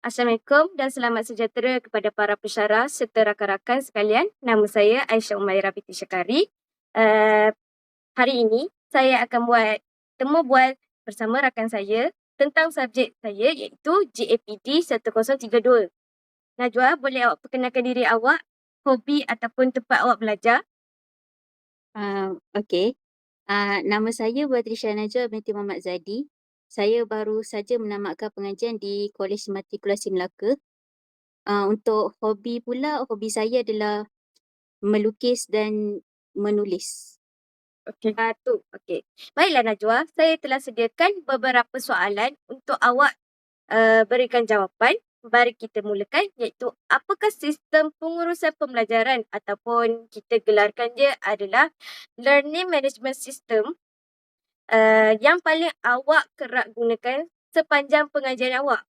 Assalamualaikum dan selamat sejahtera kepada para pensyarah serta rakan-rakan sekalian. Nama saya Aisyah Umairah binti Syakari. Hari ini saya akan buat temu bual bersama rakan saya tentang subjek saya iaitu GAPD 1032. Najwa, boleh awak perkenalkan diri awak, hobi ataupun tempat awak belajar? Okey. Nama saya Badrisha Najwa binti Muhammad Zadi. Saya baru saja menamatkan pengajian di Kolej Matrikulasi Melaka. Untuk hobi pula, hobi saya adalah melukis dan menulis. Okey. Okey. Baiklah Najwa, saya telah sediakan beberapa soalan untuk awak berikan jawapan. Mari kita mulakan, iaitu apakah sistem pengurusan pembelajaran ataupun kita gelarkan dia adalah Learning Management System yang paling awak kerap gunakan sepanjang pengajian awak?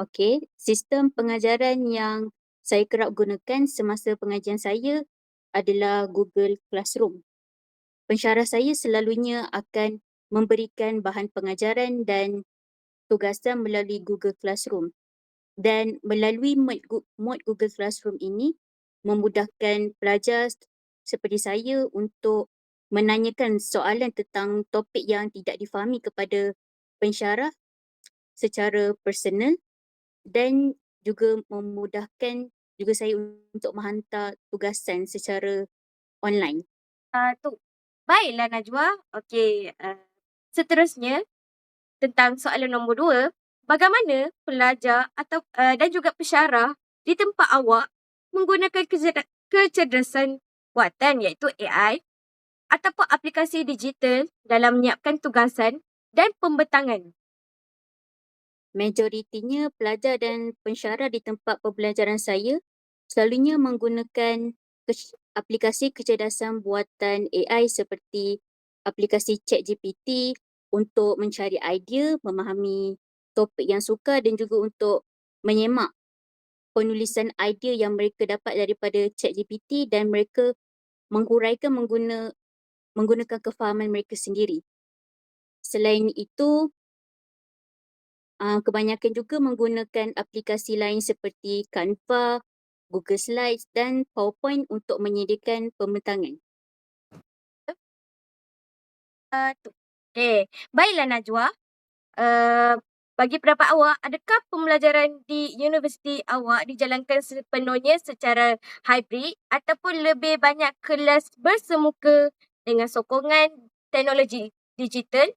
Okey. Sistem pengajaran yang saya kerap gunakan semasa pengajian saya adalah Google Classroom. Pensyarah saya selalunya akan memberikan bahan pengajaran dan tugasan melalui Google Classroom. Dan melalui mod Google Classroom ini memudahkan pelajar seperti saya untuk menanyakan soalan tentang topik yang tidak difahami kepada pensyarah secara personal dan juga memudahkan juga saya untuk menghantar tugasan secara online. Tu. Baiklah Najwa. Okey, seterusnya tentang soalan nombor 2, bagaimana pelajar atau dan juga pensyarah di tempat awak menggunakan kecerdasan buatan iaitu AI ataupun aplikasi digital dalam menyiapkan tugasan dan pembentangan? Majoritinya pelajar dan pensyarah di tempat pembelajaran saya selalunya menggunakan aplikasi kecerdasan buatan AI seperti aplikasi ChatGPT untuk mencari idea, memahami topik yang sukar dan juga untuk menyemak penulisan idea yang mereka dapat daripada ChatGPT dan mereka menghuraikan menggunakan kefahaman mereka sendiri. Selain itu, kebanyakan juga menggunakan aplikasi lain seperti Canva, Google Slides dan PowerPoint untuk menyediakan pembentangan. Tu. Okey. Baiklah Najwa. Uh, Bagi pendapat awak, adakah pembelajaran di universiti awak dijalankan sepenuhnya secara hybrid ataupun lebih banyak kelas bersemuka dengan sokongan teknologi digital?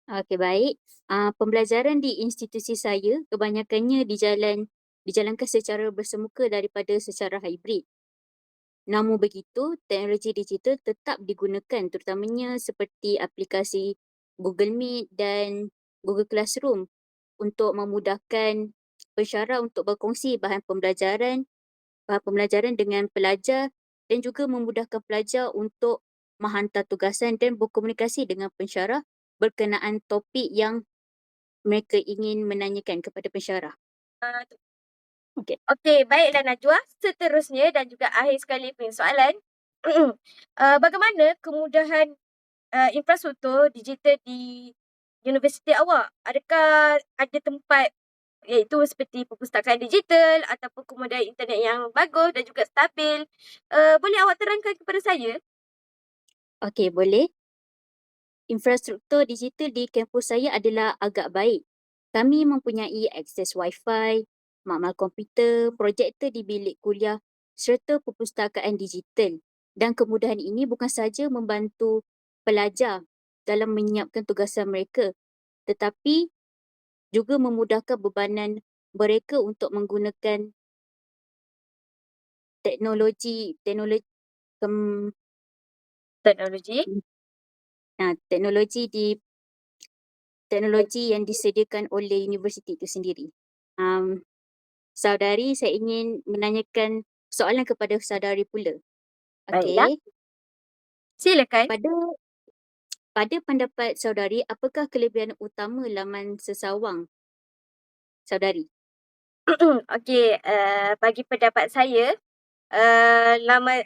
Okey, baik. Pembelajaran di institusi saya kebanyakannya dijalankan secara bersemuka daripada secara hybrid. Namun begitu, teknologi digital tetap digunakan terutamanya seperti aplikasi Google Meet dan Google Classroom untuk memudahkan pensyarah untuk berkongsi bahan pembelajaran dengan pelajar dan juga memudahkan pelajar untuk menghantar tugasan dan berkomunikasi dengan pensyarah berkenaan topik yang mereka ingin menanyakan kepada pensyarah. Uh, Okey. Okey, baiklah Najwa. Seterusnya dan juga akhir sekali punya soalan. Bagaimana kemudahan infrastruktur digital di universiti awak? Adakah ada tempat iaitu seperti perpustakaan digital ataupun kemudahan internet yang bagus dan juga stabil? Boleh awak terangkan kepada saya? Okey, boleh. Infrastruktur digital di kampus saya adalah agak baik. Kami mempunyai akses Wi-Fi, makmal komputer, projektor di bilik kuliah serta perpustakaan digital. Dan kemudahan ini bukan saja membantu pelajar dalam menyiapkan tugasan mereka, tetapi juga memudahkan bebanan mereka untuk menggunakan teknologi teknologi Teknologi. teknologi teknologi yang disediakan oleh universiti itu sendiri. Saudari, saya ingin menanyakan soalan kepada saudari pula. Baiklah, Okey, silakan. pada pada pendapat saudari, apakah kelebihan utama laman sesawang saudari? Okey, laman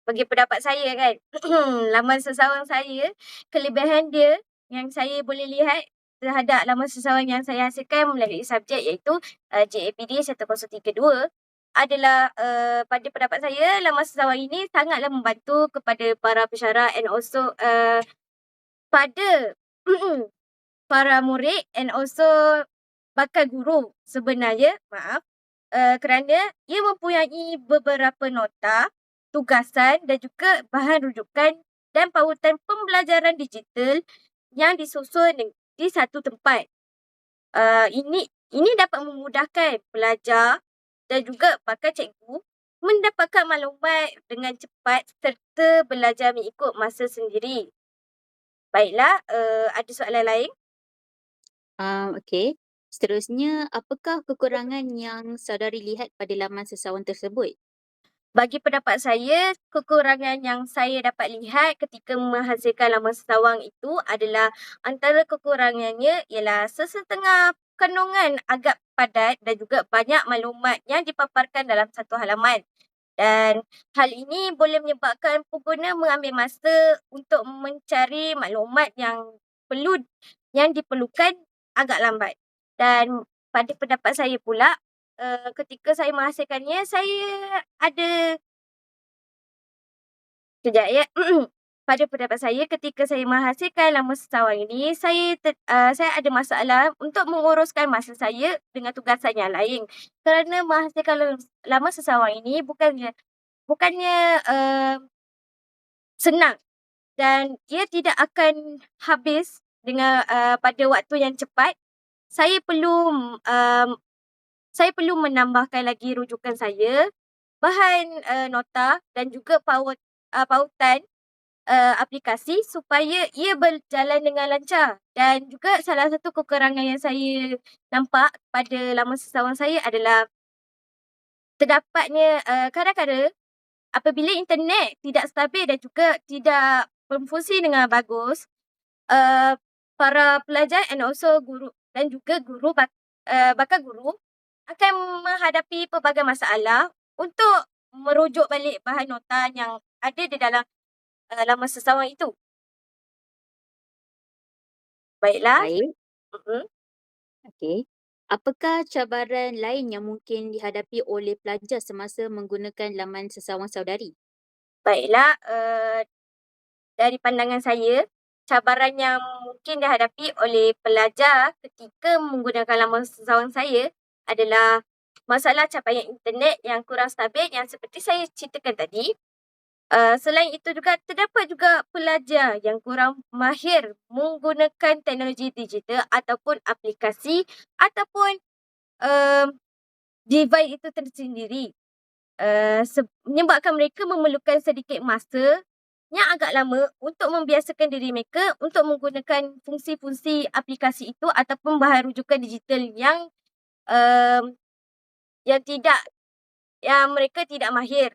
bagi pendapat saya kan, laman sesawang saya, kelebihan dia yang saya boleh lihat terhadap laman seseorang yang saya hasilkan melalui subjek iaitu JAPD 1032 adalah pada pendapat saya laman seseorang ini sangatlah membantu kepada para pensyarah and also pada para murid and also bakal guru sebenarnya, kerana ia mempunyai beberapa nota, tugasan dan juga bahan rujukan dan pautan pembelajaran digital yang disusun di satu tempat. Ini dapat memudahkan pelajar dan juga bakal cikgu mendapatkan maklumat dengan cepat serta belajar mengikut masa sendiri. Baiklah, ada soalan lain? Okey. Seterusnya, apakah kekurangan yang saudari lihat pada laman sesawan tersebut? Bagi pendapat saya, kekurangan yang saya dapat lihat ketika menghasilkan laman sesawang itu adalah antara kekurangannya ialah sesetengah kandungan agak padat dan juga banyak maklumat yang dipaparkan dalam satu halaman. Dan hal ini boleh menyebabkan pengguna mengambil masa untuk mencari maklumat yang diperlukan agak lambat. Dan pada pendapat saya pula, ketika saya menghasilkannya, saya ada... Sekejap ya. Pada pendapat saya, ketika saya menghasilkan laman sesawang ini, saya ada masalah untuk menguruskan masa saya dengan tugasan yang lain. Kerana menghasilkan laman sesawang ini bukannya senang dan ia tidak akan habis dengan pada waktu yang cepat. Saya perlu menambahkan lagi rujukan saya, bahan nota dan juga pautan aplikasi supaya ia berjalan dengan lancar. Dan juga salah satu kekurangan yang saya nampak pada laman sesawang saya adalah terdapatnya kadang-kadang apabila internet tidak stabil dan juga tidak berfungsi dengan bagus, para pelajar and also guru dan juga bakal guru akan menghadapi pelbagai masalah untuk merujuk balik bahan nota yang ada di dalam laman sesawang itu. Baiklah. Baik. Mm-mm. Okey. Apakah cabaran lain yang mungkin dihadapi oleh pelajar semasa menggunakan laman sesawang saudari? Baiklah, dari pandangan saya, cabaran yang mungkin dihadapi oleh pelajar ketika menggunakan laman sesawang saya adalah masalah capaian internet yang kurang stabil yang seperti saya ceritakan tadi. Selain itu juga, terdapat juga pelajar yang kurang mahir menggunakan teknologi digital ataupun aplikasi ataupun device itu tersendiri. Menyebabkan mereka memerlukan sedikit masa yang agak lama untuk membiasakan diri mereka untuk menggunakan fungsi-fungsi aplikasi itu ataupun bahan rujukan digital yang mereka tidak mahir.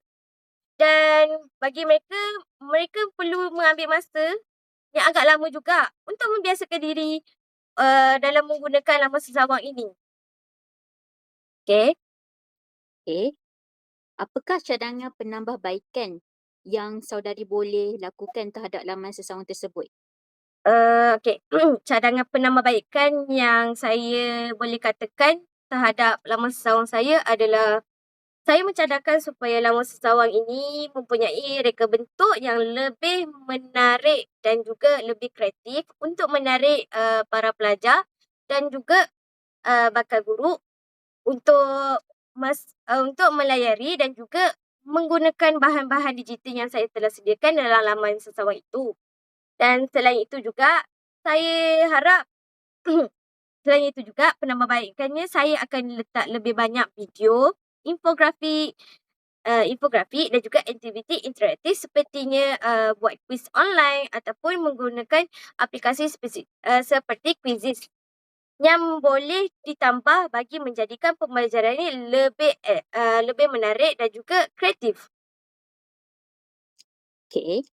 Dan bagi mereka perlu mengambil masa yang agak lama juga untuk membiasakan diri dalam menggunakan laman sesawang ini. Okey. Okey. Apakah cadangan penambahbaikan yang saudari boleh lakukan terhadap laman sesawang tersebut? Okey. Cadangan penambahbaikan yang saya boleh katakan terhadap laman sesawang saya adalah saya mencadangkan supaya laman sesawang ini mempunyai reka bentuk yang lebih menarik dan juga lebih kreatif untuk menarik para pelajar dan juga bakal guru untuk melayari dan juga menggunakan bahan-bahan digital yang saya telah sediakan dalam laman sesawang itu. Dan selain itu juga, saya harap selain itu juga penambahbaikannya saya akan letak lebih banyak video, infografik dan juga aktiviti interaktif sepertinya buat quiz online ataupun menggunakan aplikasi seperti Quizizz yang boleh ditambah bagi menjadikan pembelajaran ini lebih menarik dan juga kreatif. Okey.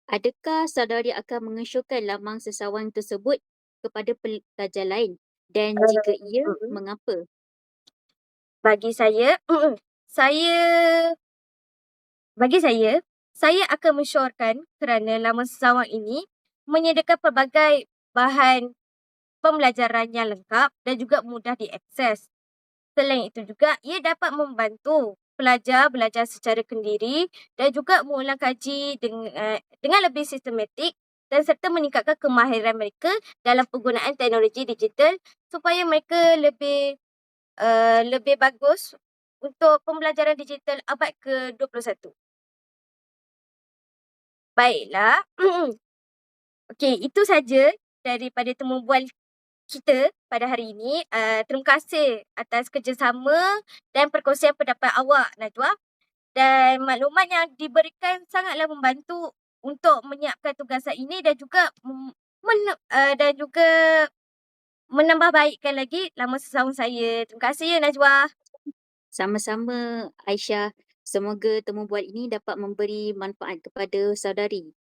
Adakah saudari akan mengesyorkan laman sesawang tersebut kepada pelajar lain? Dan jika iya, mengapa? Bagi saya, saya akan mensyorkan kerana laman sesawang ini menyediakan pelbagai bahan pembelajarannya lengkap dan juga mudah diakses. Selain itu juga, ia dapat membantu pelajar belajar secara kendiri dan juga mengulang kaji dengan lebih sistematik dan serta meningkatkan kemahiran mereka dalam penggunaan teknologi digital supaya mereka lebih bagus untuk pembelajaran digital abad ke-21. Baiklah. Okey, itu saja daripada temu bual kita pada hari ini. Terima kasih atas kerjasama dan perkongsian pendapat awak, Najwa. Dan maklumat yang diberikan sangatlah membantu untuk menyiapkan tugasan ini dan juga menambah baikkan lagi lama sesama saya. Terima kasih ya, Najwa. Sama-sama Aisyah. Semoga temu bual ini dapat memberi manfaat kepada saudari.